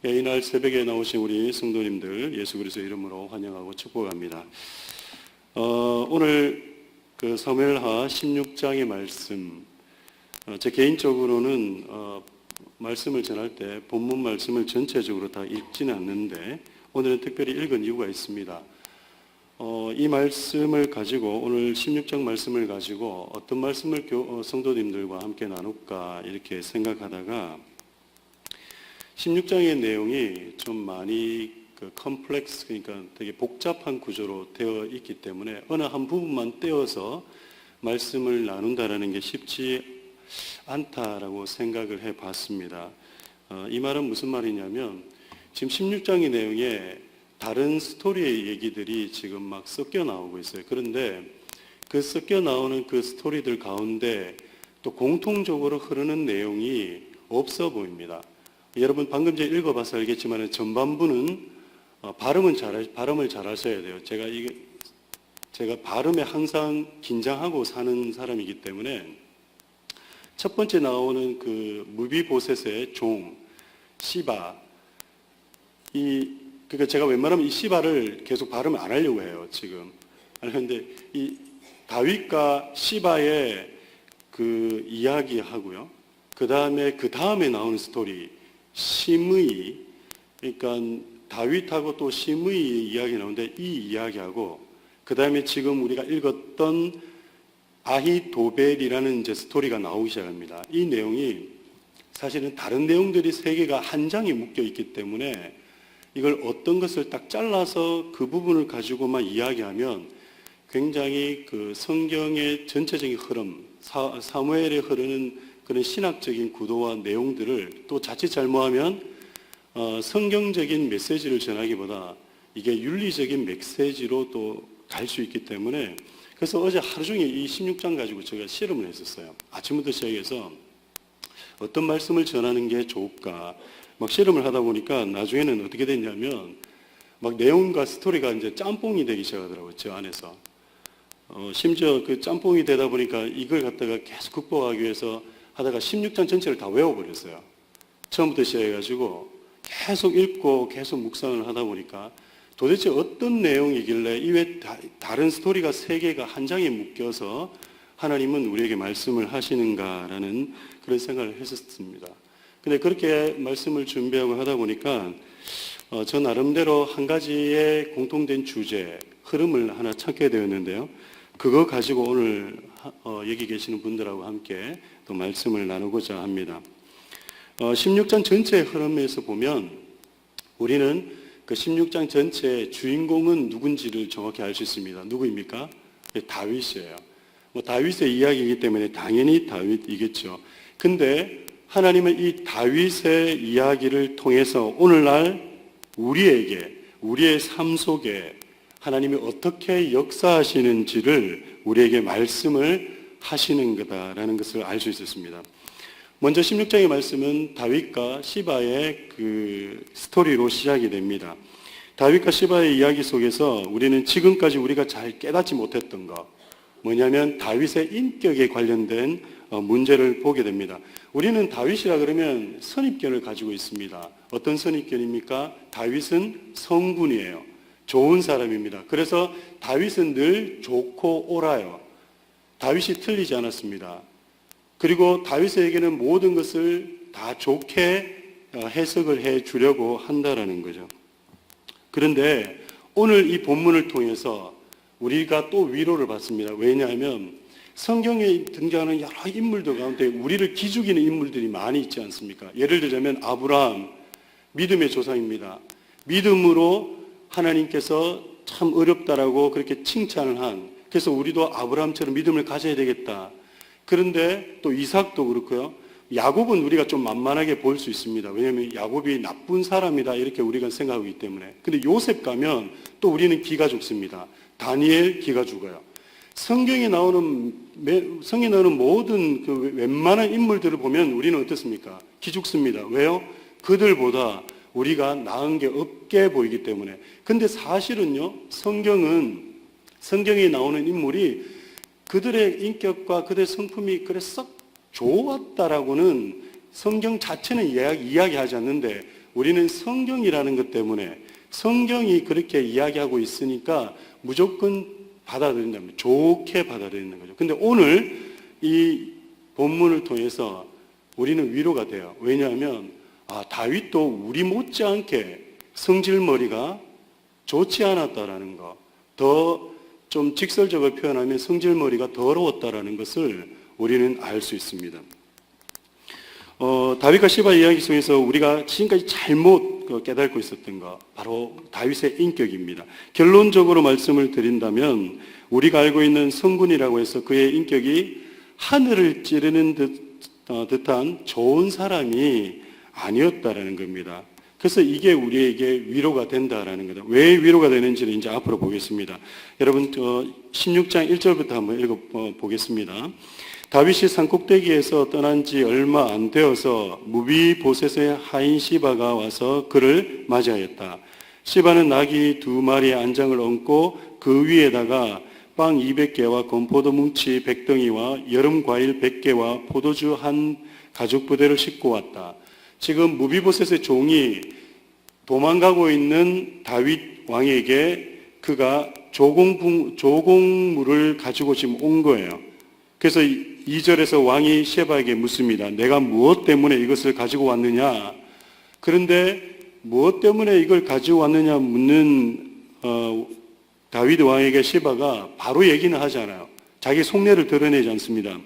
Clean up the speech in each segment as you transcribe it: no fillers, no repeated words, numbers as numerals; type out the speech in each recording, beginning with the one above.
이날 새벽에 나오신 우리 성도님들 예수 그리스도의 이름으로 환영하고 축복합니다. 오늘 그 사무엘하 16장의 말씀, 제 개인적으로는 말씀을 전할 때 본문 말씀을 전체적으로 다 읽지는 않는데 오늘은 특별히 읽은 이유가 있습니다. 이 말씀을 가지고 오늘 16장 말씀을 가지고 어떤 말씀을 성도님들과 함께 나눌까 이렇게 생각하다가 16장의 내용이 좀 많이 컴플렉스, 그러니까 되게 복잡한 구조로 되어 있기 때문에 어느 한 부분만 떼어서 말씀을 나눈다라는 게 쉽지 않다라고 생각을 해봤습니다. 이 말은 무슨 말이냐면 지금 16장의 내용에 다른 스토리의 얘기들이 지금 막 섞여 나오고 있어요. 그런데 그 섞여 나오는 그 스토리들 가운데 또 공통적으로 흐르는 내용이 없어 보입니다. 여러분 방금 전에 읽어봐서 알겠지만 전반부는 발음을 잘 하셔야 돼요. 제가 발음에 항상 긴장하고 사는 사람이기 때문에 첫 번째 나오는 그 무비보셋의 종 시바, 그러니까 제가 웬만하면 이 시바를 계속 발음을 안 하려고 해요 지금. 그런데 이 다윗과 시바의 그 이야기하고요. 그 다음에 나오는 스토리 시므이, 그러니까 다윗하고 또 시므이의 이야기 나오는데 이 이야기하고 그 다음에 지금 우리가 읽었던 아히도벨이라는 이제 스토리가 나오기 시작합니다. 이 내용이 사실은 다른 내용들이 세 개가 한 장에 묶여 있기 때문에 이걸 어떤 것을 딱 잘라서 그 부분을 가지고만 이야기하면 굉장히 그 성경의 전체적인 흐름, 사무엘에 흐르는 그런 신학적인 구도와 내용들을 또 자칫 잘못하면 성경적인 메시지를 전하기보다 이게 윤리적인 메시지로 또 갈 수 있기 때문에 그래서 어제 하루 종일 이 16장 가지고 제가 실험을 했었어요. 아침부터 시작해서 어떤 말씀을 전하는 게 좋을까 막 실험을 하다 보니까 나중에는 어떻게 됐냐면 막 내용과 스토리가 이제 짬뽕이 되기 시작하더라고요. 저 안에서. 심지어 그 짬뽕이 되다 보니까 이걸 갖다가 계속 극복하기 위해서 하다가 16장 전체를 다 외워버렸어요. 처음부터 시작해가지고 계속 읽고 계속 묵상을 하다 보니까 도대체 어떤 내용이길래 이외에 다른 스토리가 세 개가 한 장에 묶여서 하나님은 우리에게 말씀을 하시는가라는 그런 생각을 했었습니다. 근데 그렇게 말씀을 준비하고 하다 보니까 저 나름대로 한 가지의 공통된 주제, 흐름을 하나 찾게 되었는데요. 그거 가지고 오늘 여기 계시는 분들하고 함께 또 말씀을 나누고자 합니다. 16장 전체의 흐름에서 보면 우리는 그 16장 전체의 주인공은 누군지를 정확히 알 수 있습니다. 누구입니까? 다윗이에요. 다윗의 이야기이기 때문에 당연히 다윗이겠죠. 근데 하나님은 이 다윗의 이야기를 통해서 오늘날 우리의 삶 속에 하나님이 어떻게 역사하시는지를 우리에게 말씀을 하시는 거다라는 것을 알 수 있었습니다. 먼저 16장의 말씀은 다윗과 시바의 그 스토리로 시작이 됩니다. 다윗과 시바의 이야기 속에서 우리는 지금까지 우리가 잘 깨닫지 못했던 것, 뭐냐면 다윗의 인격에 관련된 문제를 보게 됩니다. 우리는 다윗이라 그러면 선입견을 가지고 있습니다. 어떤 선입견입니까? 다윗은 성군이에요. 좋은 사람입니다. 그래서 다윗은 늘 좋고 옳아요. 다윗이 틀리지 않았습니다. 그리고 다윗에게는 모든 것을 다 좋게 해석을 해 주려고 한다라는 거죠. 그런데 오늘 이 본문을 통해서 우리가 또 위로를 받습니다. 왜냐하면 성경에 등장하는 여러 인물들 가운데 우리를 기죽이는 인물들이 많이 있지 않습니까? 예를 들자면 아브라함, 믿음의 조상입니다. 믿음으로 하나님께서 참 어렵다라고 그렇게 칭찬을 한, 그래서 우리도 아브라함처럼 믿음을 가져야 되겠다. 그런데 또 이삭도 그렇고요. 야곱은 우리가 좀 만만하게 볼 수 있습니다. 왜냐하면 야곱이 나쁜 사람이다 이렇게 우리가 생각하기 때문에. 근데 요셉 가면 또 우리는 기가 죽습니다. 다니엘 기가 죽어요. 성경에 나오는 모든 그 웬만한 인물들을 보면 우리는 어떻습니까? 기죽습니다. 왜요? 그들보다 우리가 나은 게 없게 보이기 때문에. 근데 사실은요, 성경에 나오는 인물이 그들의 인격과 그들의 성품이 그래 썩 좋았다라고는 성경 자체는 이야기하지 않는데, 우리는 성경이라는 것 때문에 성경이 그렇게 이야기하고 있으니까 무조건 받아들인다면 좋게 받아들이는 거죠. 근데 오늘 이 본문을 통해서 우리는 위로가 돼요. 왜냐하면 다윗도 우리 못지않게 성질머리가 좋지 않았다라는 거, 더 좀 직설적으로 표현하면 성질머리가 더러웠다라는 것을 우리는 알 수 있습니다. 다윗과 시바 이야기 속에서 우리가 지금까지 잘못 깨닫고 있었던 거, 바로 다윗의 인격입니다. 결론적으로 말씀을 드린다면 우리가 알고 있는 성군이라고 해서 그의 인격이 하늘을 찌르는 듯한 좋은 사람이 아니었다라는 겁니다. 그래서 이게 우리에게 위로가 된다라는 거다. 왜 위로가 되는지는 이제 앞으로 보겠습니다. 여러분 16장 1절부터 한번 읽어보겠습니다. 다윗이 산꼭대기에서 떠난 지 얼마 안 되어서 무비보셋의 하인 시바가 와서 그를 맞이하였다. 시바는 나귀 2마리의 안장을 얹고 그 위에다가 빵 200개와 건포도 뭉치 100덩이와 여름 과일 100개와 포도주 한 가죽 부대를 싣고 왔다. 지금 무비보셋의 종이 도망가고 있는 다윗 왕에게 그가 조공물을 가지고 지금 온 거예요. 그래서 2절에서 왕이 시바에게 묻습니다. 내가 무엇 때문에 이것을 가지고 왔느냐? 그런데 무엇 때문에 이걸 가지고 왔느냐 묻는 다윗 왕에게 시바가 바로 얘기는 하지 않아요. 자기 속내를 드러내지 않습니다.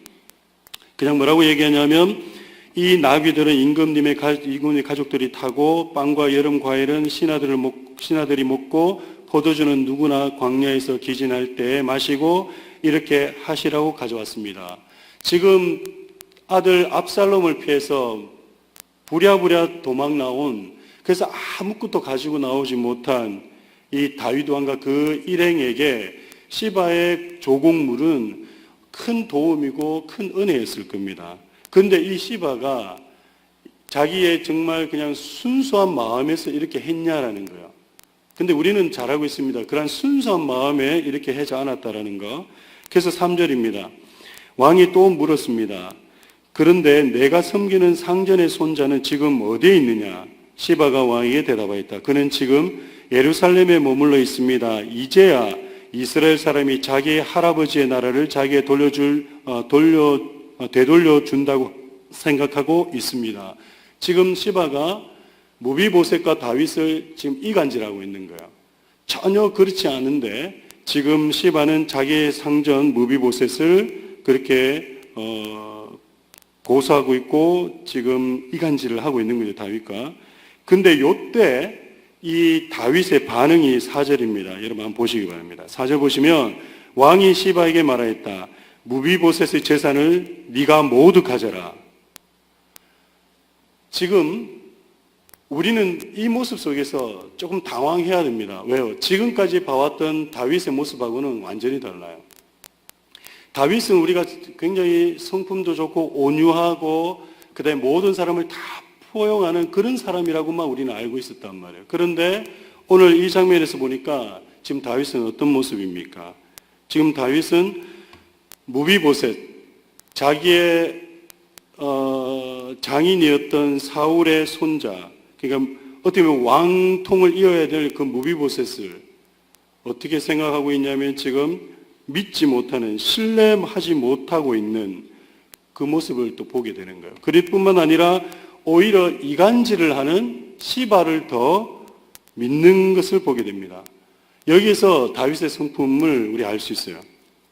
그냥 뭐라고 얘기하냐면 이 나귀들은 임금님의 가족들이 타고 빵과 여름 과일은 신하들이 먹고 포도주는 누구나 광야에서 기진할 때 마시고 이렇게 하시라고 가져왔습니다. 지금 아들 압살롬을 피해서 부랴부랴 도망 나온, 그래서 아무것도 가지고 나오지 못한 이 다윗 왕과 그 일행에게 시바의 조공물은 큰 도움이고 큰 은혜였을 겁니다. 그런데 이 시바가 자기의 정말 그냥 순수한 마음에서 이렇게 했냐라는 거예요. 근데 우리는 잘 알고 있습니다. 그러한 순수한 마음에 이렇게 하지 않았다라는 거. 그래서 3절입니다. 왕이 또 물었습니다. 그런데 내가 섬기는 상전의 손자는 지금 어디에 있느냐? 시바가 왕에게 대답하였다. 그는 지금 예루살렘에 머물러 있습니다. 이제야 이스라엘 사람이 자기의 할아버지의 나라를 자기에 되돌려준다고 생각하고 있습니다. 지금 시바가 무비보셋과 다윗을 지금 이간질하고 있는 거예요. 전혀 그렇지 않은데 지금 시바는 자기의 상전 무비보셋을 그렇게 고소하고 있고 지금 이간질을 하고 있는 거죠, 다윗과. 근데 요때 이 다윗의 반응이 4절입니다. 여러분 한번 보시기 바랍니다. 4절 보시면 왕이 시바에게 말하였다. 무비보셋의 재산을 네가 모두 가져라. 지금 우리는 이 모습 속에서 조금 당황해야 됩니다. 왜요? 지금까지 봐왔던 다윗의 모습하고는 완전히 달라요. 다윗은 우리가 굉장히 성품도 좋고 온유하고 그다음에 모든 사람을 다 포용하는 그런 사람이라고만 우리는 알고 있었단 말이에요. 그런데 오늘 이 장면에서 보니까 지금 다윗은 어떤 모습입니까? 지금 다윗은 무비보셋, 자기의 장인이었던 사울의 손자, 그러니까 어떻게 보면 왕통을 이어야 될 그 무비보셋을 어떻게 생각하고 있냐면 지금 믿지 못하는, 신뢰하지 못하고 있는 그 모습을 또 보게 되는 거예요. 그럴 뿐만 아니라 오히려 이간질을 하는 시바를 더 믿는 것을 보게 됩니다. 여기서 다윗의 성품을 우리 알 수 있어요.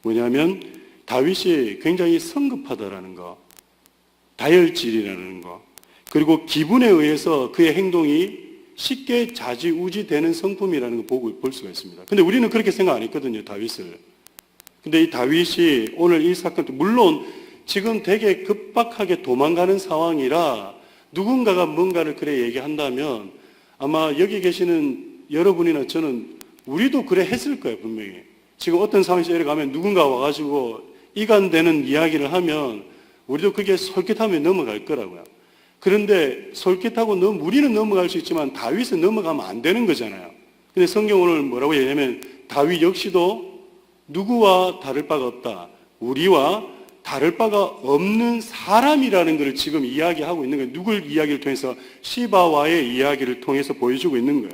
뭐냐면 다윗이 굉장히 성급하다라는 거, 다혈질이라는 거, 그리고 기분에 의해서 그의 행동이 쉽게 좌지우지되는 성품이라는 거 볼 수가 있습니다. 근데 우리는 그렇게 생각 안 했거든요, 다윗을. 근데 이 다윗이 오늘 이 사건도 물론 지금 되게 급박하게 도망가는 상황이라 누군가가 뭔가를 그래 얘기한다면 아마 여기 계시는 여러분이나 저는 우리도 그래 했을 거예요, 분명히. 지금 어떤 상황에서 이렇게 가면 누군가 와가지고 이간되는 이야기를 하면 우리도 그게 솔깃하면 넘어갈 거라고요. 그런데 솔깃하고 우리는 넘어갈 수 있지만 다윗은 넘어가면 안 되는 거잖아요. 근데 성경 오늘 뭐라고 얘기하냐면 다윗 역시도 누구와 다를 바가 없다. 우리와 다를 바가 없는 사람이라는 것을 지금 이야기하고 있는 거예요. 누굴 이야기를 통해서 시바와의 이야기를 통해서 보여주고 있는 거예요.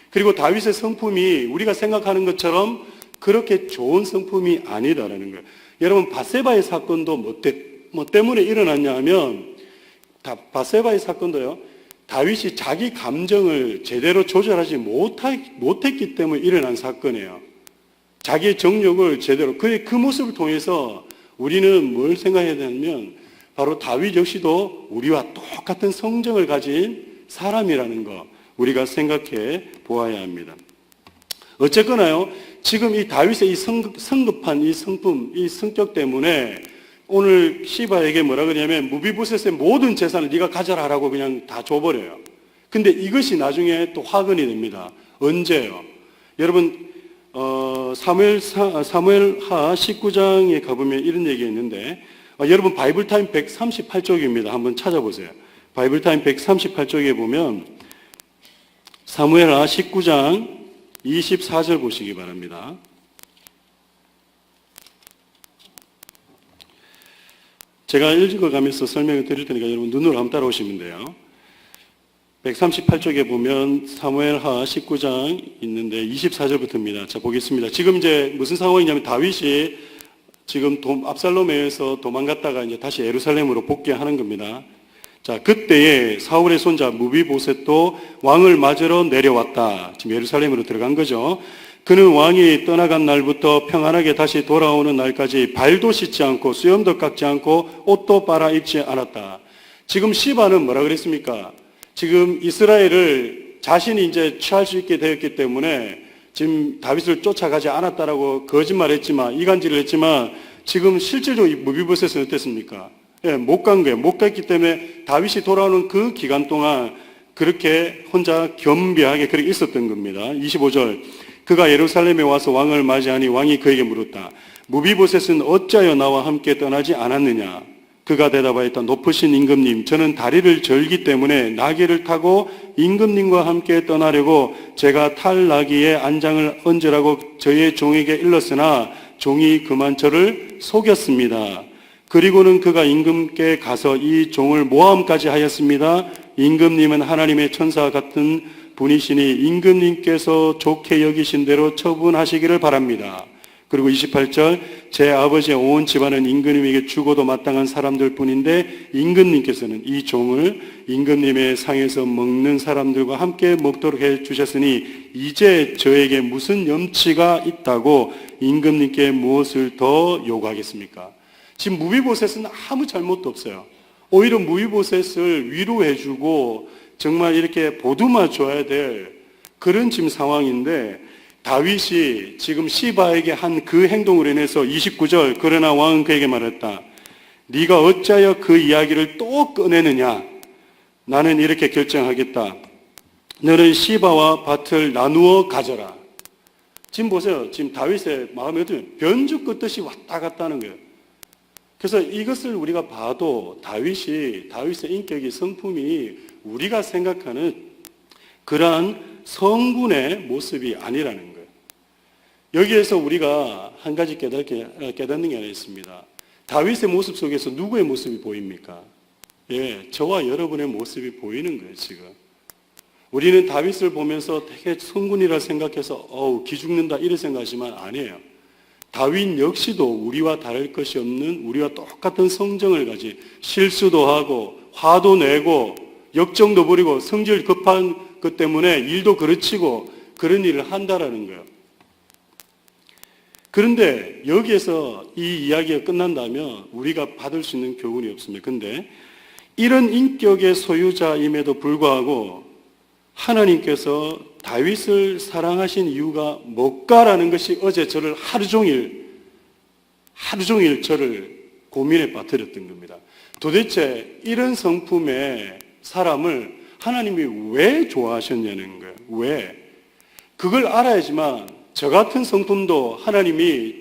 그리고 다윗의 성품이 우리가 생각하는 것처럼 그렇게 좋은 성품이 아니다라는 거예요. 여러분 바세바의 사건도 뭐 때문에 일어났냐 하면 바세바의 사건도요. 다윗이 자기 감정을 제대로 조절하지 못했기 때문에 일어난 사건이에요. 자기의 정욕을 제대로 그 모습을 통해서 우리는 뭘 생각해야 되냐면 바로 다윗 역시도 우리와 똑같은 성정을 가진 사람이라는 거 우리가 생각해 보아야 합니다. 어쨌거나요, 지금 이 다윗의 이 성급한 이 성품, 이 성격 때문에 오늘 시바에게 뭐라 그러냐면 무비보셋의 모든 재산을 네가 가져라라고 그냥 다 줘버려요. 근데 이것이 나중에 또 화근이 됩니다. 언제요? 여러분 사무엘하 19장에 가보면 이런 얘기가 있는데 여러분 바이블타임 138쪽입니다. 한번 찾아보세요. 바이블타임 138쪽에 보면 사무엘하 19장 24절 보시기 바랍니다. 제가 읽어가면서 설명을 드릴 테니까 여러분 눈으로 한번 따라오시면 돼요. 138쪽에 보면 사무엘하 19장 있는데 24절부터입니다. 자, 보겠습니다. 지금 이제 무슨 상황이냐면 다윗이 지금 압살롬에 의해서 도망갔다가 이제 다시 예루살렘으로 복귀하는 겁니다. 자, 그때에 사울의 손자 무비보셋도 왕을 맞으러 내려왔다. 지금 예루살렘으로 들어간 거죠. 그는 왕이 떠나간 날부터 평안하게 다시 돌아오는 날까지 발도 씻지 않고 수염도 깎지 않고 옷도 빨아 입지 않았다. 지금 시바는 뭐라 그랬습니까? 지금 이스라엘을 자신이 이제 취할 수 있게 되었기 때문에 지금 다윗을 쫓아가지 않았다라고 거짓말했지만 이간질을 했지만 지금 실질적으로 이 무비보셋은 어땠습니까? 예, 못 간 거예요. 못 갔기 때문에 다윗이 돌아오는 그 기간 동안 그렇게 혼자 겸비하게 그렇게 있었던 겁니다. 25절. 그가 예루살렘에 와서 왕을 맞이하니 왕이 그에게 물었다. 무비보셋은 어찌하여 나와 함께 떠나지 않았느냐? 그가 대답하였다. 높으신 임금님, 저는 다리를 절기 때문에 나귀를 타고 임금님과 함께 떠나려고 제가 탈 나귀에 안장을 얹으라고 저의 종에게 일렀으나 종이 그만 저를 속였습니다. 그리고는 그가 임금께 가서 이 종을 모함까지 하였습니다. 임금님은 하나님의 천사 같은 분이시니 임금님께서 좋게 여기신 대로 처분하시기를 바랍니다. 그리고 28절, 제 아버지의 온 집안은 임금님에게 죽어도 마땅한 사람들 뿐인데 임금님께서는 이 종을 임금님의 상에서 먹는 사람들과 함께 먹도록 해주셨으니 이제 저에게 무슨 염치가 있다고 임금님께 무엇을 더 요구하겠습니까? 지금 무비보셋은 아무 잘못도 없어요. 오히려 무비보셋을 위로해주고 정말 이렇게 보듬어줘야 될 그런 지금 상황인데 다윗이 지금 시바에게 한 그 행동으로 인해서 29절 그러나 왕은 그에게 말했다. 네가 어찌하여 그 이야기를 또 꺼내느냐? 나는 이렇게 결정하겠다. 너는 시바와 밭을 나누어 가져라. 지금 보세요. 지금 다윗의 마음이 어떻게 변죽 끄듯이 왔다 갔다 하는 거예요. 그래서 이것을 우리가 봐도 다윗의 인격이 성품이 우리가 생각하는 그러한 성군의 모습이 아니라는 거예요. 여기에서 우리가 한 가지 깨닫는 게 하나 있습니다. 다윗의 모습 속에서 누구의 모습이 보입니까? 예, 저와 여러분의 모습이 보이는 거예요, 지금. 우리는 다윗을 보면서 되게 성군이라 생각해서 기죽는다 이런 생각하지만 아니에요. 다윗 역시도 우리와 다를 것이 없는 우리와 똑같은 성정을 가진 실수도 하고 화도 내고 역정도 부리고 성질 급한 것 때문에 일도 그르치고 그런 일을 한다라는 거예요. 그런데 여기에서 이 이야기가 끝난다면 우리가 받을 수 있는 교훈이 없습니다. 그런데 이런 인격의 소유자임에도 불구하고 하나님께서 다윗을 사랑하신 이유가 뭘까라는 것이 어제 저를 하루 종일 저를 고민에 빠뜨렸던 겁니다. 도대체 이런 성품의 사람을 하나님이 왜 좋아하셨냐는 거예요. 왜? 그걸 알아야지만 저 같은 성품도 하나님이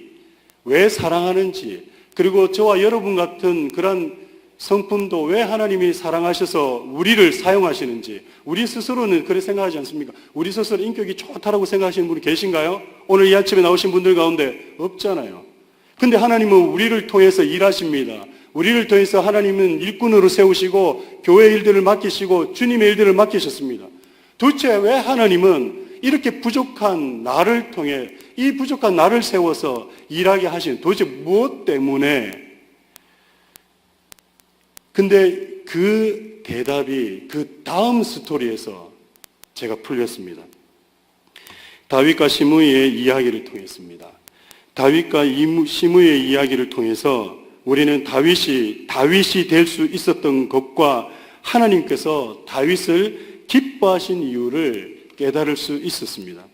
왜 사랑하는지, 그리고 저와 여러분 같은 그런 성품도 왜 하나님이 사랑하셔서 우리를 사용하시는지, 우리 스스로는 그렇게 생각하지 않습니까? 우리 스스로 인격이 좋다라고 생각하시는 분이 계신가요? 오늘 이 아침에 나오신 분들 가운데 없잖아요. 근데 하나님은 우리를 통해서 일하십니다. 우리를 통해서 하나님은 일꾼으로 세우시고 교회 일들을 맡기시고 주님의 일들을 맡기셨습니다. 도대체 왜 하나님은 이렇게 부족한 나를 통해 이 부족한 나를 세워서 일하게 하시는, 도대체 무엇 때문에? 근데 그 대답이 그 다음 스토리에서 제가 풀렸습니다. 다윗과 시므이의 이야기를 통했습니다. 다윗과 시므이의 이야기를 통해서 우리는 다윗이 될 수 있었던 것과 하나님께서 다윗을 기뻐하신 이유를 깨달을 수 있었습니다.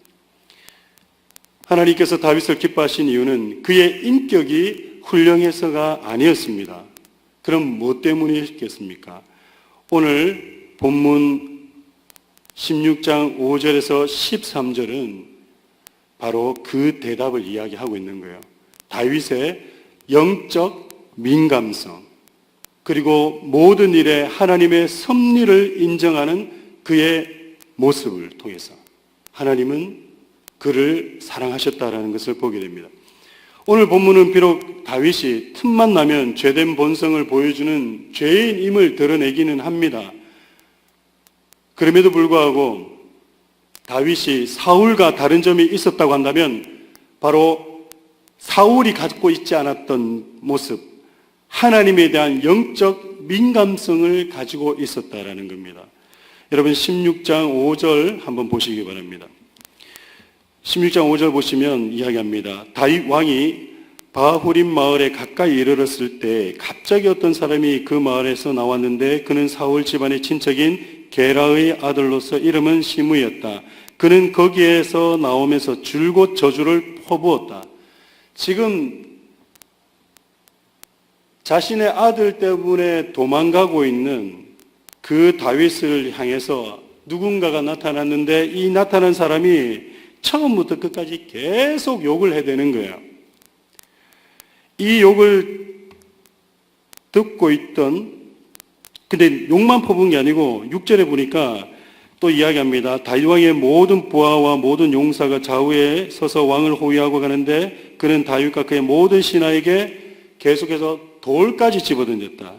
하나님께서 다윗을 기뻐하신 이유는 그의 인격이 훌륭해서가 아니었습니다. 그럼 무엇 때문이었겠습니까? 오늘 본문 16장 5절에서 13절은 바로 그 대답을 이야기하고 있는 거예요. 다윗의 영적 민감성, 그리고 모든 일에 하나님의 섭리를 인정하는 그의 모습을 통해서 하나님은 그를 사랑하셨다라는 것을 보게 됩니다. 오늘 본문은 비록 다윗이 틈만 나면 죄된 본성을 보여주는 죄인임을 드러내기는 합니다. 그럼에도 불구하고 다윗이 사울과 다른 점이 있었다고 한다면 바로 사울이 갖고 있지 않았던 모습, 하나님에 대한 영적 민감성을 가지고 있었다라는 겁니다. 여러분 16장 5절 한번 보시기 바랍니다. 16장 5절 보시면 이야기합니다. 다윗 왕이 바후림 마을에 가까이 이르렀을 때 갑자기 어떤 사람이 그 마을에서 나왔는데 그는 사울 집안의 친척인 게라의 아들로서 이름은 시므이였다. 그는 거기에서 나오면서 줄곧 저주를 퍼부었다. 지금 자신의 아들 때문에 도망가고 있는 그 다윗을 향해서 누군가가 나타났는데 이 나타난 사람이 처음부터 끝까지 계속 욕을 해대는 거예요. 이 욕을 듣고 있던, 근데 욕만 퍼부은 게 아니고 6절에 보니까 또 이야기합니다. 다윗 왕의 모든 부하와 모든 용사가 좌우에 서서 왕을 호위하고 가는데 그는 다윗과 그의 모든 신하에게 계속해서 돌까지 집어던졌다.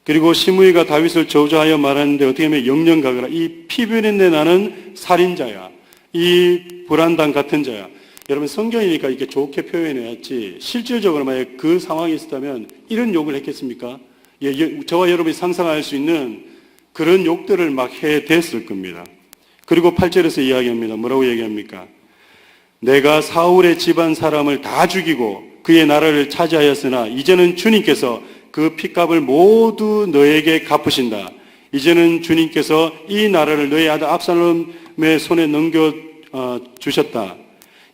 그리고 시므이가 다윗을 저주하여 말하는데 어떻게 하면 영영가거라. 이 피변인데 나는 살인자야. 이 불안당 같은 자야. 여러분 성경이니까 이렇게 좋게 표현해야지 실질적으로 만약 그 상황이 있었다면 이런 욕을 했겠습니까? 저와 여러분이 상상할 수 있는 그런 욕들을 막 해댔을 겁니다. 그리고 8절에서 이야기합니다. 뭐라고 얘기합니까? 내가 사울의 집안 사람을 다 죽이고 그의 나라를 차지하였으나 이제는 주님께서 그 핏값을 모두 너에게 갚으신다. 이제는 주님께서 이 나라를 너의 아들 압살롬의 손에 넘겨주셨다.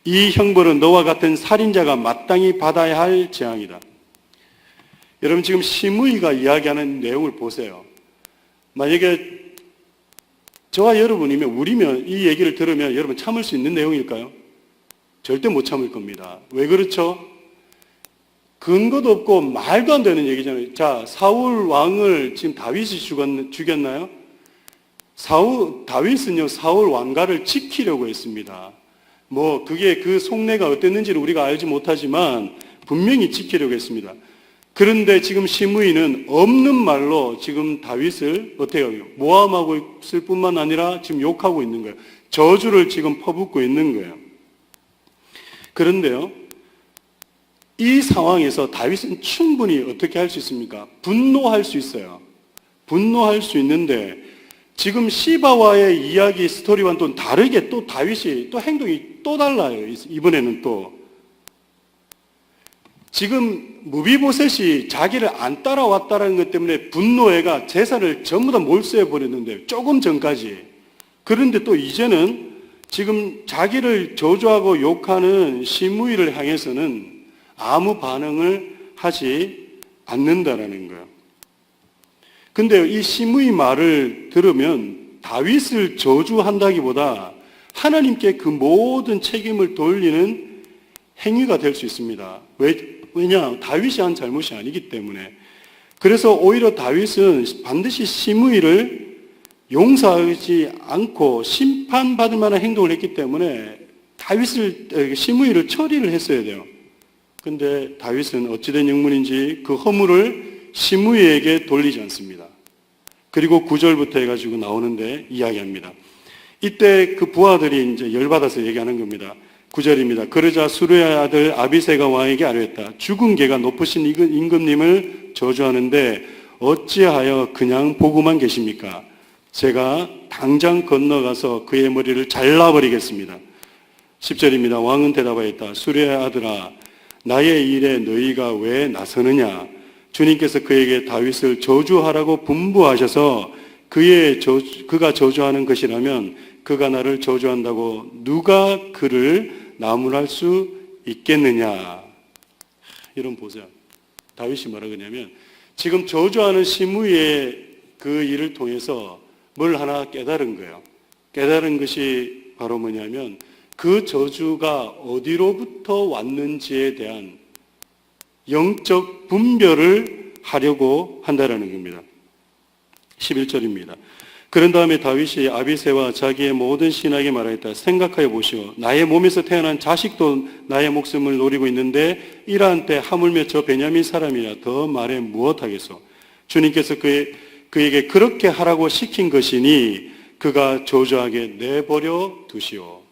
이 형벌은 너와 같은 살인자가 마땅히 받아야 할 재앙이다. 여러분 지금 시므이가 이야기하는 내용을 보세요. 만약에 저와 여러분이면 우리면 이 얘기를 들으면 여러분 참을 수 있는 내용일까요? 절대 못 참을 겁니다. 왜 그렇죠? 근거도 없고 말도 안 되는 얘기잖아요. 자, 사울 왕을 지금 다윗이 죽였나요? 다윗은요, 사울 왕가를 지키려고 했습니다. 그게 그 속내가 어땠는지를 우리가 알지 못하지만 분명히 지키려고 했습니다. 그런데 지금 시므이는 없는 말로 지금 다윗을 어떻게 해요? 모함하고 있을 뿐만 아니라 지금 욕하고 있는 거예요. 저주를 지금 퍼붓고 있는 거예요. 그런데요, 이 상황에서 다윗은 충분히 어떻게 할 수 있습니까? 분노할 수 있어요. 분노할 수 있는데 지금 시바와의 이야기 스토리와는 또 다르게 또 다윗이 또 행동이 또 달라요. 이번에는 또 지금 무비보셋이 자기를 안 따라왔다는 것 때문에 분노해가 재산을 전부 다 몰수해 버렸는데 조금 전까지. 그런데 또 이제는 지금 자기를 저주하고 욕하는 시므이를 향해서는 아무 반응을 하지 않는다라는 거예요. 근데 이 시므이 말을 들으면 다윗을 저주한다기보다 하나님께 그 모든 책임을 돌리는 행위가 될 수 있습니다. 왜냐? 다윗이 한 잘못이 아니기 때문에. 그래서 오히려 다윗은 반드시 시므이를 용서하지 않고 심판받을 만한 행동을 했기 때문에 시므이를 처리를 했어야 돼요. 근데 다윗은 어찌된 영문인지 그 허물을 시므이에게 돌리지 않습니다. 그리고 9절부터 해가지고 나오는데 이야기합니다. 이때 그 부하들이 이제 열받아서 얘기하는 겁니다. 9절입니다. 그러자 수르야의 아들 아비새가 왕에게 아뢰었다. 죽은 개가 높으신 임금님을 저주하는데 어찌하여 그냥 보고만 계십니까? 제가 당장 건너가서 그의 머리를 잘라버리겠습니다. 10절입니다. 왕은 대답하였다. 수르야의 아들아, 나의 일에 너희가 왜 나서느냐? 주님께서 그에게 다윗을 저주하라고 분부하셔서 그가 저주하는 것이라면 그가 나를 저주한다고 누가 그를 나무랄 수 있겠느냐? 이런 보세요. 다윗이 뭐라 그러냐면 지금 저주하는 시므이의 그 일을 통해서 뭘 하나 깨달은 거예요. 깨달은 것이 바로 뭐냐면 그 저주가 어디로부터 왔는지에 대한 영적 분별을 하려고 한다라는 겁니다. 11절입니다. 그런 다음에 다윗이 아비새와 자기의 모든 신하에게 말하였다. 생각하여 보시오. 나의 몸에서 태어난 자식도 나의 목숨을 노리고 있는데 이러한 때 하물며 저 베냐민 사람이라 더 말해 무엇하겠소. 주님께서 그에게 그렇게 하라고 시킨 것이니 그가 저주하게 내버려 두시오.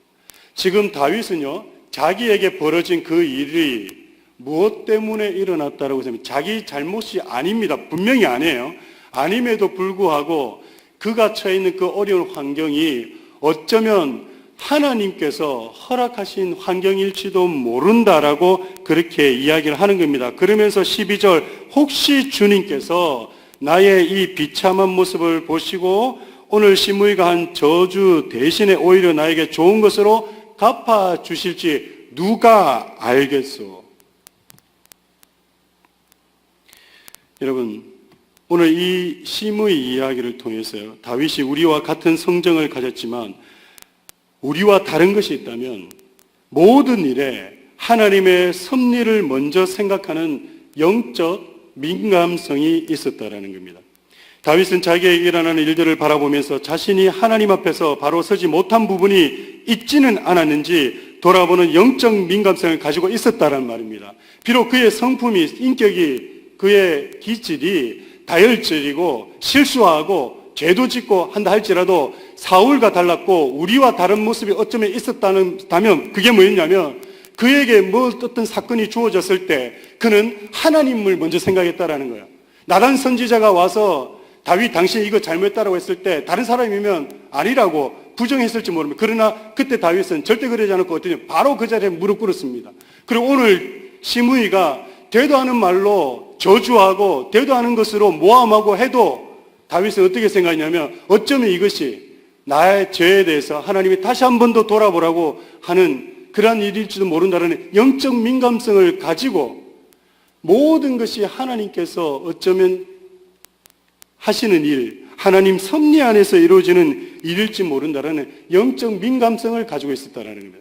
지금 다윗은요, 자기에게 벌어진 그 일이 무엇 때문에 일어났다라고 생각하면 자기 잘못이 아닙니다. 분명히 아니에요. 아님에도 불구하고 그가 처해 있는 그 어려운 환경이 어쩌면 하나님께서 허락하신 환경일지도 모른다라고 그렇게 이야기를 하는 겁니다. 그러면서 12절 혹시 주님께서 나의 이 비참한 모습을 보시고 오늘 시므이가 한 저주 대신에 오히려 나에게 좋은 것으로 갚아주실지 누가 알겠소? 여러분, 오늘 이 시므이 이야기를 통해서요, 다윗이 우리와 같은 성정을 가졌지만 우리와 다른 것이 있다면 모든 일에 하나님의 섭리를 먼저 생각하는 영적 민감성이 있었다라는 겁니다. 다윗은 자기에게 일어나는 일들을 바라보면서 자신이 하나님 앞에서 바로 서지 못한 부분이 있지는 않았는지 돌아보는 영적 민감성을 가지고 있었다는 말입니다. 비록 그의 성품이, 인격이, 그의 기질이 다혈질이고 실수하고 죄도 짓고 한다 할지라도 사울과 달랐고 우리와 다른 모습이 어쩌면 있었다면 그게 뭐였냐면 그에게 어떤 사건이 주어졌을 때 그는 하나님을 먼저 생각했다라는 거예요. 나단 선지자가 와서 다윗 당신이 이거 잘못했다라고 했을 때 다른 사람이면 아니라고 부정했을지 모릅니다. 그러나 그때 다윗은 절대 그러지 않았고 어떠냐, 바로 그 자리에 무릎 꿇었습니다. 그리고 오늘 시므이가 되도 않은 말로 저주하고 되도 않은 것으로 모함하고 해도 다윗은 어떻게 생각했냐면 어쩌면 이것이 나의 죄에 대해서 하나님이 다시 한 번 더 돌아보라고 하는 그러한 일일지도 모른다는 영적 민감성을 가지고 모든 것이 하나님께서 어쩌면 하시는 일, 하나님 섭리 안에서 이루어지는 일일지 모른다는 영적 민감성을 가지고 있었다는 겁니다.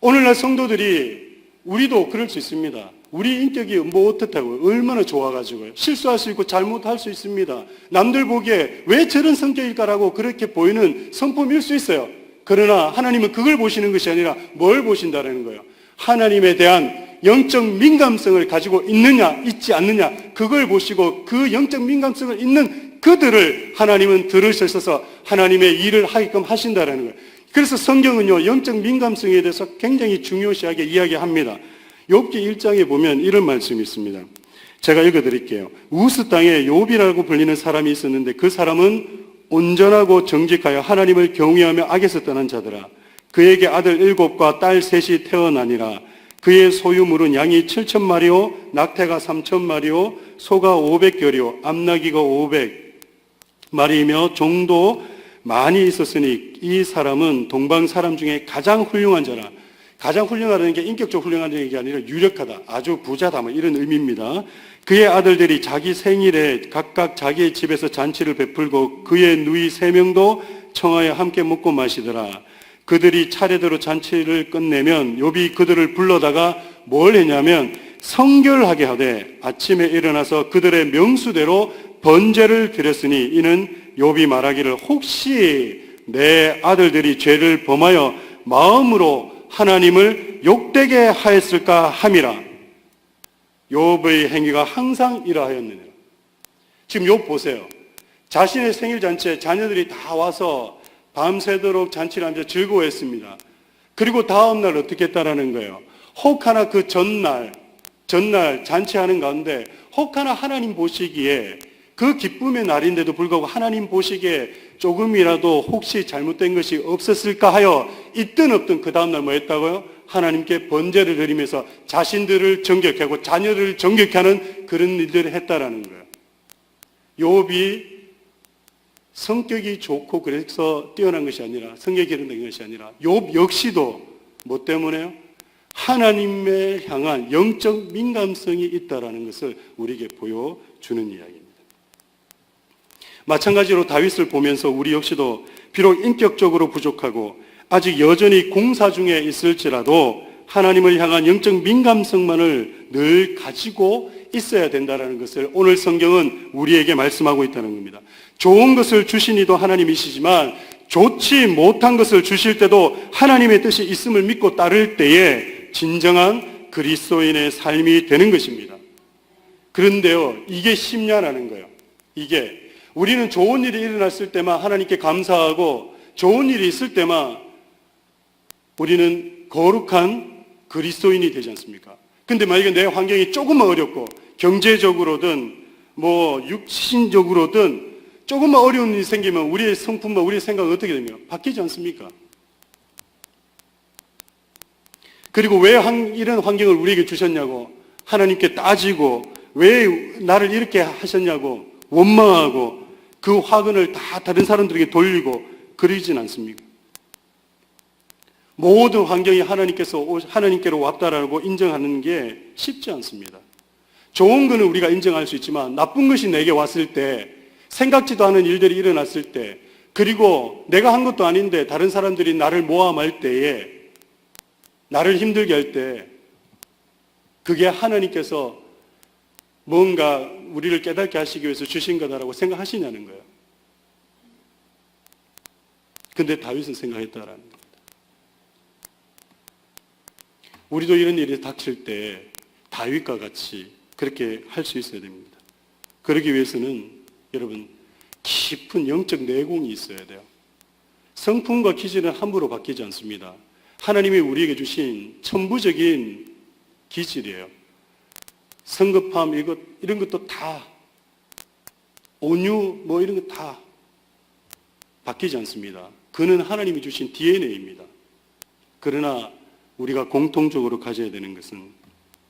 오늘날 성도들이 우리도 그럴 수 있습니다. 우리 인격이 뭐 어떻다고요? 얼마나 좋아가지고요. 실수할 수 있고 잘못할 수 있습니다. 남들 보기에 왜 저런 성격일까라고 그렇게 보이는 성품일 수 있어요. 그러나 하나님은 그걸 보시는 것이 아니라 뭘 보신다는 거예요? 하나님에 대한 영적 민감성을 가지고 있느냐, 있지 않느냐, 그걸 보시고 그 영적 민감성을 있는 그들을 하나님은 들으셔서 하나님의 일을 하게끔 하신다는 거예요. 그래서 성경은요, 영적 민감성에 대해서 굉장히 중요시하게 이야기합니다. 욥기 1장에 보면 이런 말씀이 있습니다. 제가 읽어드릴게요. 우스 땅에 욥이라고 불리는 사람이 있었는데 그 사람은 온전하고 정직하여 하나님을 경외하며 악에서 떠난 자더라. 그에게 아들 7과 딸 3이 태어나니라. 그의 소유물은 양이 7,000마리요 낙태가 3,000마리요 소가 500결이요 암나귀가 500마리이며 종도 많이 있었으니 이 사람은 동방 사람 중에 가장 훌륭한 자라. 가장 훌륭하다는 게 인격적으로 훌륭하다는 게 아니라 유력하다, 아주 부자다, 뭐 이런 의미입니다. 그의 아들들이 자기 생일에 각각 자기의 집에서 잔치를 베풀고 그의 누이 3명도 청하에 함께 먹고 마시더라. 그들이 차례대로 잔치를 끝내면 욥이 그들을 불러다가 뭘 했냐면 성결하게 하되 아침에 일어나서 그들의 명수대로 번제를 드렸으니 이는 욥이 말하기를 혹시 내 아들들이 죄를 범하여 마음으로 하나님을 욕되게 하였을까 함이라. 욥의 행위가 항상 이러하였느니라. 지금 욥 보세요. 자신의 생일잔치에 자녀들이 다 와서 밤새도록 잔치를 하면서 즐거워했습니다. 그리고 다음날 어떻게 했다라는 거예요. 혹하나 그 전날 잔치하는 가운데 혹하나 하나님 보시기에 그 기쁨의 날인데도 불구하고 하나님 보시기에 조금이라도 혹시 잘못된 것이 없었을까 하여 있든 없든 그 다음날 뭐 했다고요? 하나님께 번제를 드리면서 자신들을 정결케 하고 자녀들을 정결케 하는 그런 일들을 했다라는 거예요. 욥이 성격이 좋고 그래서 뛰어난 것이 아니라 성격이 이런 것이 아니라 욥 역시도 뭐 때문에요? 하나님에 향한 영적 민감성이 있다라는 것을 우리에게 보여주는 이야기입니다. 마찬가지로 다윗을 보면서 우리 역시도 비록 인격적으로 부족하고 아직 여전히 공사 중에 있을지라도 하나님을 향한 영적 민감성만을 늘 가지고 있어야 된다는 것을 오늘 성경은 우리에게 말씀하고 있다는 겁니다. 좋은 것을 주신 이도 하나님이시지만 좋지 못한 것을 주실 때도 하나님의 뜻이 있음을 믿고 따를 때에 진정한 그리스도인의 삶이 되는 것입니다. 그런데요, 이게 쉽냐라는 거예요. 이게 우리는 좋은 일이 일어났을 때만 하나님께 감사하고 좋은 일이 있을 때만 우리는 거룩한 그리스도인이 되지 않습니까? 근데 만약에 내 환경이 조금만 어렵고 경제적으로든 뭐 육신적으로든 조금만 어려운 일이 생기면 우리의 성품과 우리의 생각은 어떻게 됩니까? 바뀌지 않습니까? 그리고 왜 이런 환경을 우리에게 주셨냐고 하나님께 따지고 왜 나를 이렇게 하셨냐고 원망하고 그 화근을 다 다른 사람들에게 돌리고 그러진 않습니까? 모든 환경이 하나님께로 왔다라고 인정하는 게 쉽지 않습니다. 좋은 것은 우리가 인정할 수 있지만 나쁜 것이 내게 왔을 때 생각지도 않은 일들이 일어났을 때 그리고 내가 한 것도 아닌데 다른 사람들이 나를 모함할 때에 나를 힘들게 할 때 그게 하나님께서 뭔가 우리를 깨닫게 하시기 위해서 주신 거다라고 생각하시냐는 거예요. 근데 다윗은 생각했다라는 겁니다. 우리도 이런 일이 닥칠 때 다윗과 같이 그렇게 할 수 있어야 됩니다. 그러기 위해서는 여러분 깊은 영적 내공이 있어야 돼요. 성품과 기질은 함부로 바뀌지 않습니다. 하나님이 우리에게 주신 천부적인 기질이에요. 성급함 이런 것도 다 온유 뭐 이런 것 다 바뀌지 않습니다. 그는 하나님이 주신 DNA입니다. 그러나 우리가 공통적으로 가져야 되는 것은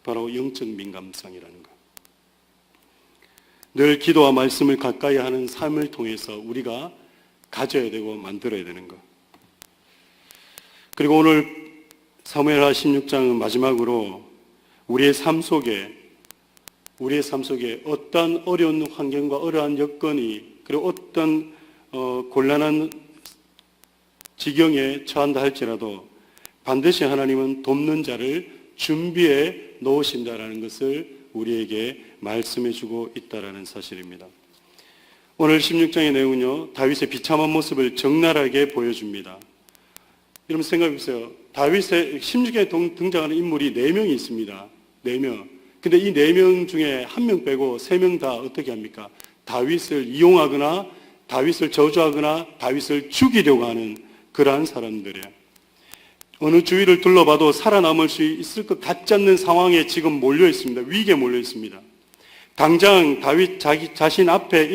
바로 영적 민감성이라는 것. 늘 기도와 말씀을 가까이 하는 삶을 통해서 우리가 가져야 되고 만들어야 되는 것. 그리고 오늘 사무엘하 16장은 마지막으로 우리의 삶 속에 어떤 어려운 환경과 어려운 여건이 그리고 어떤 곤란한 지경에 처한다 할지라도 반드시 하나님은 돕는 자를 준비해 놓으신다라는 것을 우리에게 말씀해 주고 있다라는 사실입니다. 오늘 16장의 내용은요, 다윗의 비참한 모습을 적나라하게 보여줍니다. 여러분 생각해 보세요. 다윗의 16장에 등장하는 인물이 4명이 있습니다. 4명. 근데 이 4명 중에 1명 빼고 3명 다 어떻게 합니까? 다윗을 이용하거나 다윗을 저주하거나 다윗을 죽이려고 하는 그러한 사람들이에요. 어느 주위를 둘러봐도 살아남을 수 있을 것 같지 않는 상황에 지금 몰려 있습니다. 위기에 몰려 있습니다. 당장 다윗 자신 앞에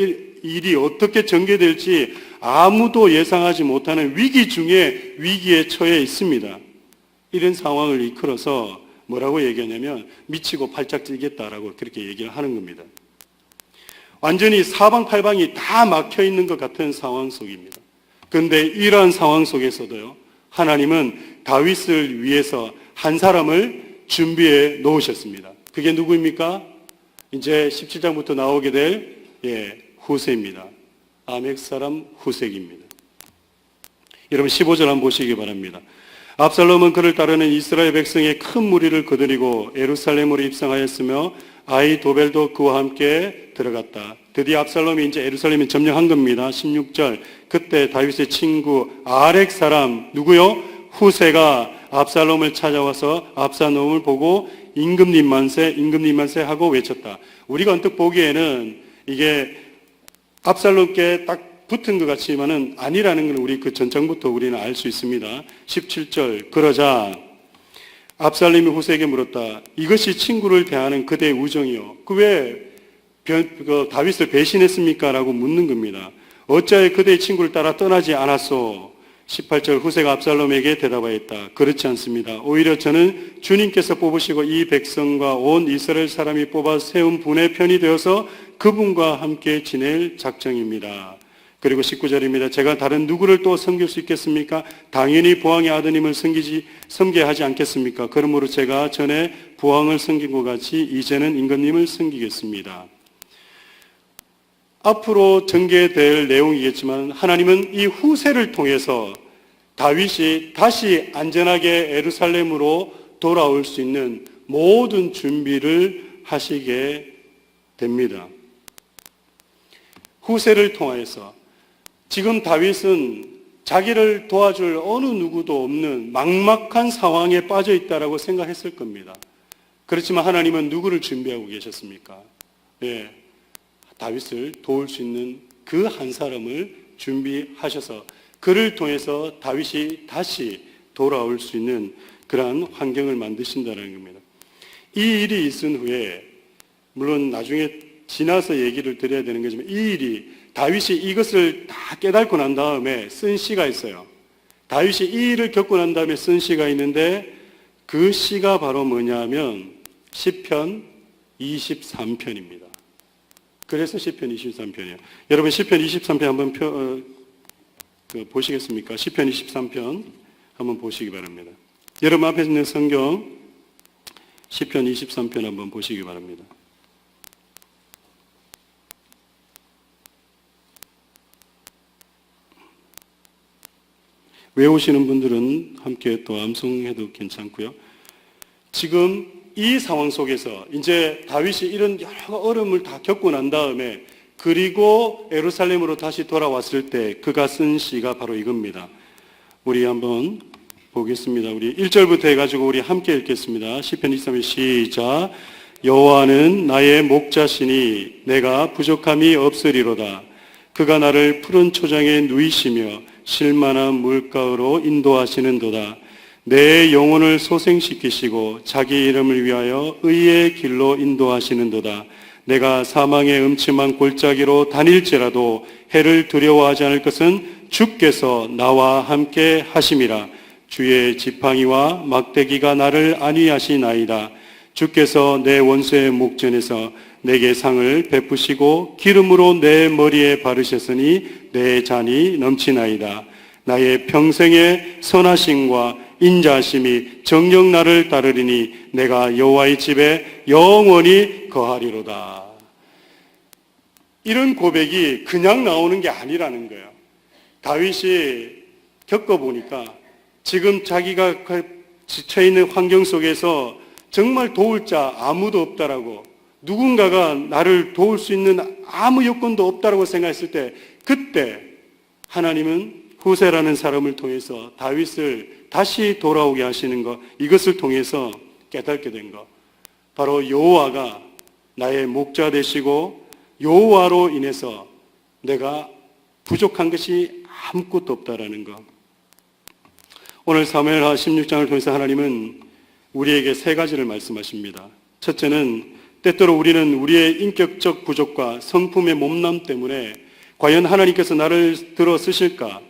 일이 어떻게 전개될지 아무도 예상하지 못하는 위기 중에 위기에 처해 있습니다. 이런 상황을 이끌어서 뭐라고 얘기하냐면 미치고 팔짝 뛰겠다라고 그렇게 얘기를 하는 겁니다. 완전히 사방팔방이 다 막혀 있는 것 같은 상황 속입니다. 그런데 이러한 상황 속에서도요, 하나님은 다윗을 위해서 한 사람을 준비해 놓으셨습니다. 그게 누구입니까? 이제 17장부터 나오게 될 후세입니다. 아멕 사람 후색입니다. 여러분 15절 한번 보시기 바랍니다. 압살롬은 그를 따르는 이스라엘 백성의 큰 무리를 거느리고 예루살렘으로 입성하였으며 아히도벨도 그와 함께 들어갔다. 드디어 압살롬이 이제 예루살렘에 점령한 겁니다. 16절. 그때 다윗의 친구 아렉 사람 누구요? 후세가 압살롬을 찾아와서 압살롬을 보고 임금님 만세 하고 외쳤다. 우리가 언뜻 보기에는 이게 압살롬께 딱 붙은 것 같지만은 아니라는 걸 우리 그 전장부터 우리는 알 수 있습니다. 17절. 그러자 압살롬이 후세에게 물었다. 이것이 친구를 대하는 그대의 우정이요. 왜 다윗을 배신했습니까? 라고 묻는 겁니다. 어찌하여 그대의 친구를 따라 떠나지 않았소? 18절. 후세가 압살롬에게 대답하였다. 그렇지 않습니다. 오히려 저는 주님께서 뽑으시고 이 백성과 온 이스라엘 사람이 뽑아 세운 분의 편이 되어서 그분과 함께 지낼 작정입니다. 그리고 19절입니다. 제가 다른 누구를 또 섬길 수 있겠습니까? 당연히 부왕의 아드님을 섬겨야 하지 않겠습니까? 그러므로 제가 전에 부왕을 섬긴 것 같이 이제는 임금님을 섬기겠습니다. 앞으로 전개될 내용이겠지만 하나님은 이 후세를 통해서 다윗이 다시 안전하게 예루살렘으로 돌아올 수 있는 모든 준비를 하시게 됩니다. 후세를 통해서 지금 다윗은 자기를 도와줄 어느 누구도 없는 막막한 상황에 빠져 있다라고 생각했을 겁니다. 그렇지만 하나님은 누구를 준비하고 계셨습니까? 예, 다윗을 도울 수 있는 그 한 사람을 준비하셔서 그를 통해서 다윗이 다시 돌아올 수 있는 그러한 환경을 만드신다는 겁니다. 이 일이 있은 후에 물론 나중에 지나서 얘기를 드려야 되는 거지만 이 일이 다윗이 이것을 다 깨닫고 난 다음에 쓴 시가 있어요. 다윗이 이 일을 겪고 난 다음에 쓴 시가 있는데 그 시가 바로 뭐냐면 시편 23편입니다. 그래서 시편 23편이에요. 여러분 시편 23편 한번 보시겠습니까? 시편 23편 한번 보시기 바랍니다. 여러분 앞에 있는 성경 시편 23편 한번 보시기 바랍니다. 외우시는 분들은 함께 또 암송해도 괜찮고요. 지금 이 상황 속에서 이제 다윗이 이런 여러 어려움을 다 겪고 난 다음에 그리고 예루살렘으로 다시 돌아왔을 때 그가 쓴 시가 바로 이겁니다. 우리 한번 보겠습니다. 우리 1절부터 해가지고 우리 함께 읽겠습니다. 시편 23편 시작. 여호와는 나의 목자시니 내가 부족함이 없으리로다. 그가 나를 푸른 초장에 누이시며 쉴만한 물가로 인도하시는도다. 내 영혼을 소생시키시고 자기 이름을 위하여 의의 길로 인도하시는도다. 내가 사망의 음침한 골짜기로 다닐지라도 해를 두려워하지 않을 것은 주께서 나와 함께 하심이라. 주의 지팡이와 막대기가 나를 안위하시나이다. 주께서 내 원수의 목전에서 내게 상을 베푸시고 기름으로 내 머리에 바르셨으니 내 잔이 넘치나이다. 나의 평생의 선하심과 인자하심이 정녕 나를 따르리니 내가 여호와의 집에 영원히 거하리로다. 이런 고백이 그냥 나오는 게 아니라는 거예요. 다윗이 겪어보니까 지금 자기가 지쳐있는 환경 속에서 정말 도울 자 아무도 없다라고, 누군가가 나를 도울 수 있는 아무 요건도 없다라고 생각했을 때, 그때 하나님은 후세라는 사람을 통해서 다윗을 다시 돌아오게 하시는 것, 이것을 통해서 깨닫게 된 것, 바로 여호와가 나의 목자 되시고 여호와로 인해서 내가 부족한 것이 아무것도 없다라는 것. 오늘 사무엘하 16장을 통해서 하나님은 우리에게 세 가지를 말씀하십니다. 첫째는 때때로 우리는 우리의 인격적 부족과 성품의 몸남 때문에 과연 하나님께서 나를 들어 쓰실까?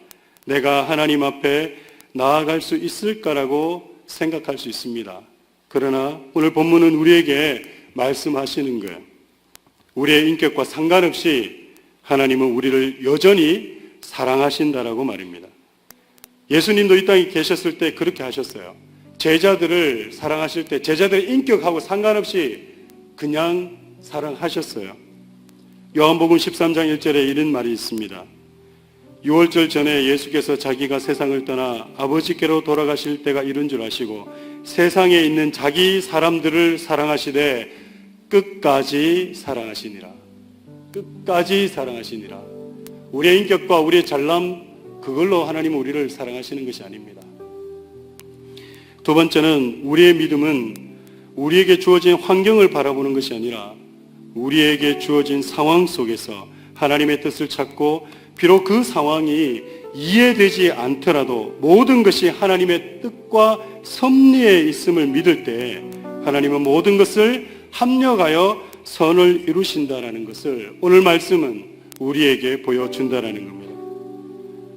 내가 하나님 앞에 나아갈 수 있을까라고 생각할 수 있습니다. 그러나 오늘 본문은 우리에게 말씀하시는 거예요. 우리의 인격과 상관없이 하나님은 우리를 여전히 사랑하신다라고 말입니다. 예수님도 이 땅에 계셨을 때 그렇게 하셨어요. 제자들을 사랑하실 때 제자들의 인격하고 상관없이 그냥 사랑하셨어요. 요한복음 13장 1절에 이런 말이 있습니다. 유월절 전에 예수께서 자기가 세상을 떠나 아버지께로 돌아가실 때가 이른 줄 아시고 세상에 있는 자기 사람들을 사랑하시되 끝까지 사랑하시니라. 끝까지 사랑하시니라. 우리의 인격과 우리의 잘남, 그걸로 하나님은 우리를 사랑하시는 것이 아닙니다. 두 번째는 우리의 믿음은 우리에게 주어진 환경을 바라보는 것이 아니라 우리에게 주어진 상황 속에서 하나님의 뜻을 찾고 비록 그 상황이 이해되지 않더라도 모든 것이 하나님의 뜻과 섭리에 있음을 믿을 때 하나님은 모든 것을 합력하여 선을 이루신다라는 것을 오늘 말씀은 우리에게 보여준다라는 겁니다.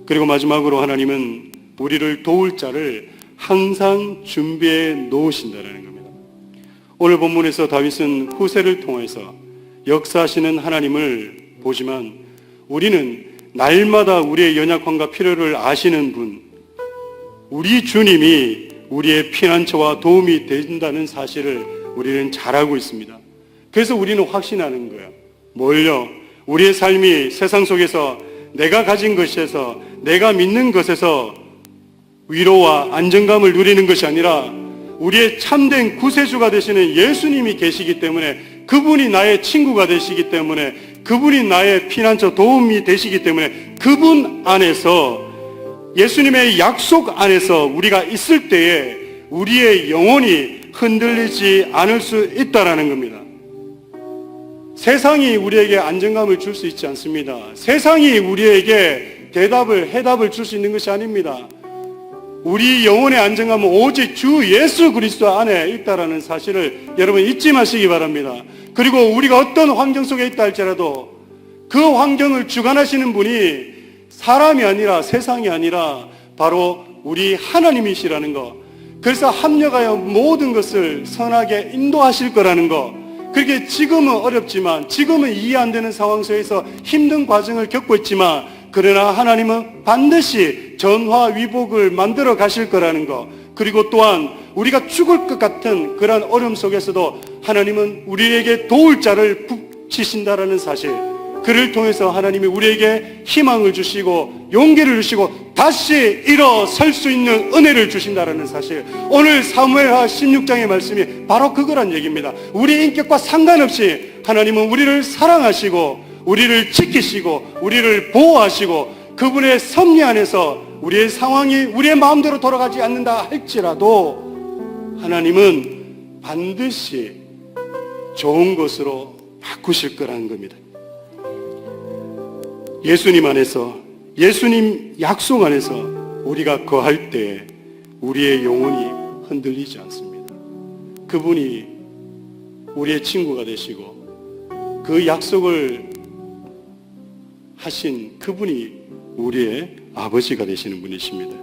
그리고 마지막으로 하나님은 우리를 도울 자를 항상 준비해 놓으신다라는 겁니다. 오늘 본문에서 다윗은 후세를 통해서 역사하시는 하나님을 보지만 우리는 날마다 우리의 연약함과 필요를 아시는 분, 우리 주님이 우리의 피난처와 도움이 된다는 사실을 우리는 잘 알고 있습니다. 그래서 우리는 확신하는 거예요. 뭘요? 우리의 삶이 세상 속에서 내가 가진 것에서 내가 믿는 것에서 위로와 안정감을 누리는 것이 아니라 우리의 참된 구세주가 되시는 예수님이 계시기 때문에 그분이 나의 친구가 되시기 때문에 그분이 나의 피난처 도움이 되시기 때문에 그분 안에서 예수님의 약속 안에서 우리가 있을 때에 우리의 영혼이 흔들리지 않을 수 있다라는 겁니다. 세상이 우리에게 안정감을 줄 수 있지 않습니다. 세상이 우리에게 해답을 줄 수 있는 것이 아닙니다. 우리 영혼의 안정감은 오직 주 예수 그리스도 안에 있다라는 사실을 여러분 잊지 마시기 바랍니다. 그리고 우리가 어떤 환경 속에 있다 할지라도 그 환경을 주관하시는 분이 사람이 아니라 세상이 아니라 바로 우리 하나님이시라는 것. 그래서 합력하여 모든 것을 선하게 인도하실 거라는 것. 그렇게 지금은 어렵지만 지금은 이해 안 되는 상황 속에서 힘든 과정을 겪고 있지만 그러나 하나님은 반드시 전화위복을 만들어 가실 거라는 것. 그리고 또한 우리가 죽을 것 같은 그런 어려움 속에서도 하나님은 우리에게 도울 자를 붙이신다라는 사실, 그를 통해서 하나님이 우리에게 희망을 주시고 용기를 주시고 다시 일어설 수 있는 은혜를 주신다라는 사실, 오늘 사무엘하 16장의 말씀이 바로 그거란 얘기입니다. 우리 인격과 상관없이 하나님은 우리를 사랑하시고 우리를 지키시고 우리를 보호하시고 그분의 섭리 안에서 우리의 상황이 우리의 마음대로 돌아가지 않는다 할지라도 하나님은 반드시 좋은 것으로 바꾸실 거라는 겁니다. 예수님 안에서, 예수님 약속 안에서 우리가 거할 때 우리의 영혼이 흔들리지 않습니다. 그분이 우리의 친구가 되시고 그 약속을 하신 그분이 우리의 아버지가 되시는 분이십니다.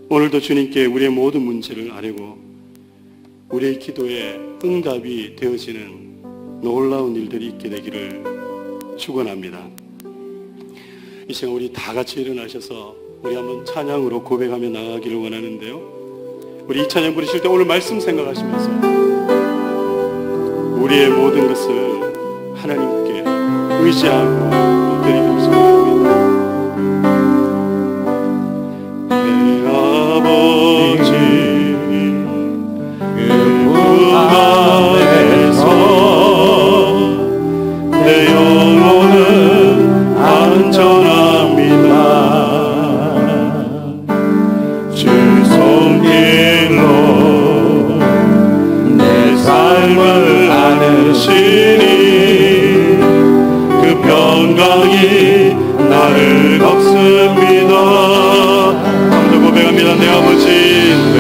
오늘도 주님께 우리의 모든 문제를 아뢰고 우리의 기도에 응답이 되어지는 놀라운 일들이 있게 되기를 축원합니다. 이 시간 우리 다 같이 일어나셔서 우리 한번 찬양으로 고백하며 나가기를 원하는데요. 우리 이 찬양 부르실 때 오늘 말씀 생각하시면서 우리의 모든 것을 하나님께 의지하고 드리기를 소원합니다. 내 아버지 그분 안에서 내 영혼은 안전합니다. 주 손길로 내 삶을 안으시니 그 평강이 나를 덮습니다. 아무도 고백합니다. 내 아버지, 내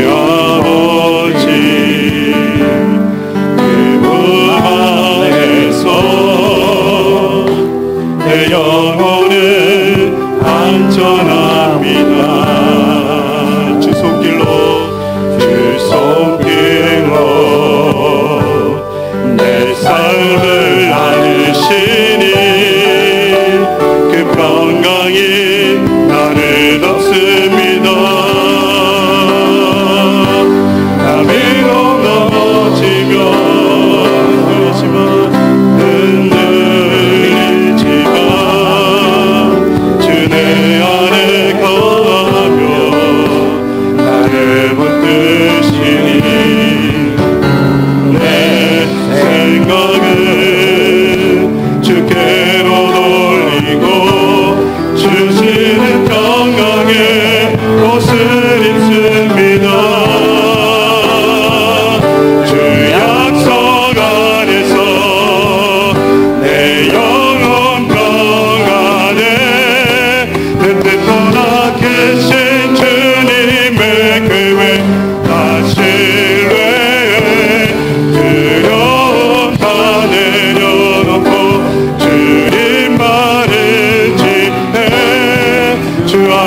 아버지 그분 안에서 내 영혼은 안전합니다. 주 손길로 내 삶을 안으시니 그 평강이 나를 덮습니다.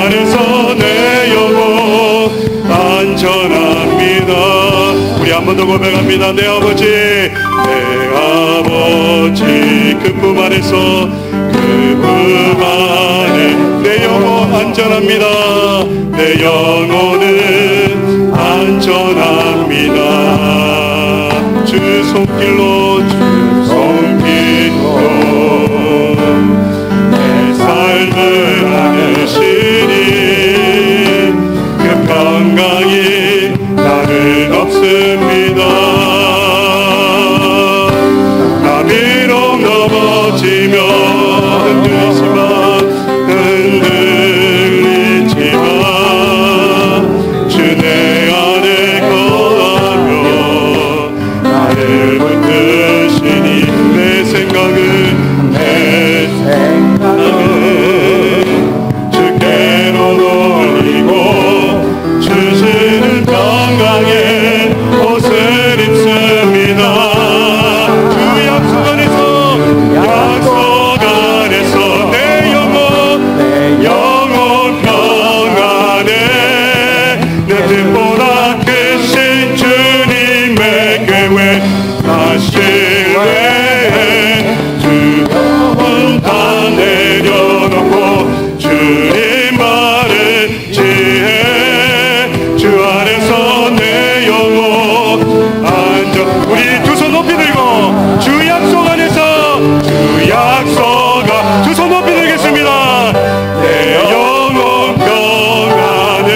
안에서 내 영혼 안전합니다. 우리 한 번 더 고백합니다. 내 아버지 그 품 안에서 그 품 안에 내 영혼 안전합니다. 내 영혼은 안전합니다. 주 손길로 내 삶을 안으시니 그 평강이 나를 덮습니다. 나 비록 넘어지며 흔들리지만 주 내 안에 거하며 나를 붙드시니 내 생각은 주께로 돌리고 주시는 평강의 옷을 입습니다. 주 약속 안에서 내 영혼 평안에 내 뜻보다 크신 주님의 계획 다 신뢰해 주 영혼 다 내려놓고 주님 말을 지혜 주 안에서 내 영혼 안전. 우리 두 손 높이 들고 주 약속 안에서 주 약속아 두 손 높이 들겠습니다. 내 영혼 평안에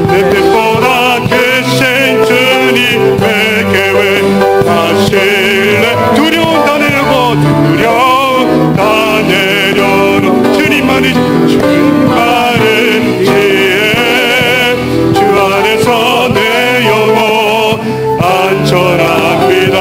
내 뜻보다 크신 주님의 계획 다 신뢰 두려움 다 내려고 두려움 다 내려놓고 주님만이 주님만을 지혜 주 안에서 내 영혼 안전합니다.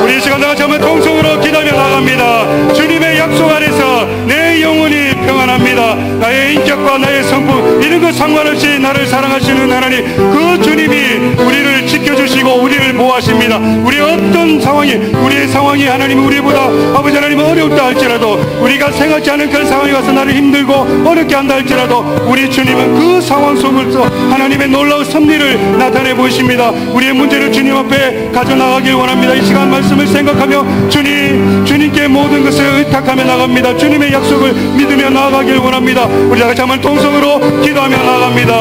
우리 이 시간 다 같이 한번 통성으로 기도하며 나갑니다. 주님의 약속 안에서 내 영혼이 평안합니다. 나의 인격과 나의 성품 이런 것 상관없이 나를 사랑하시는 하나님 그 주님이 우리를 지켜주시고 우리를 보호하십니다. 우리 어떤 상황이 우리의 상황이 하나님 우리보다 아버지 하나님 어렵다 할지라도 우리가 생각지 않은 그런 상황이 와서 나를 힘들고 어렵게 한다 할지라도 우리 주님은 그 상황 속에서 하나님의 놀라운 섭리를 나타내 보이십니다. 우리의 문제를 주님 앞에 가져나가길 원합니다. 이 시간 말씀을 생각하며 주님께 모든 것을 의탁하며 나갑니다. 주님의 약속을 믿으며 나아가길 원합니다. 우리 다 같이 한번 통성으로 기도하며 나아갑니다.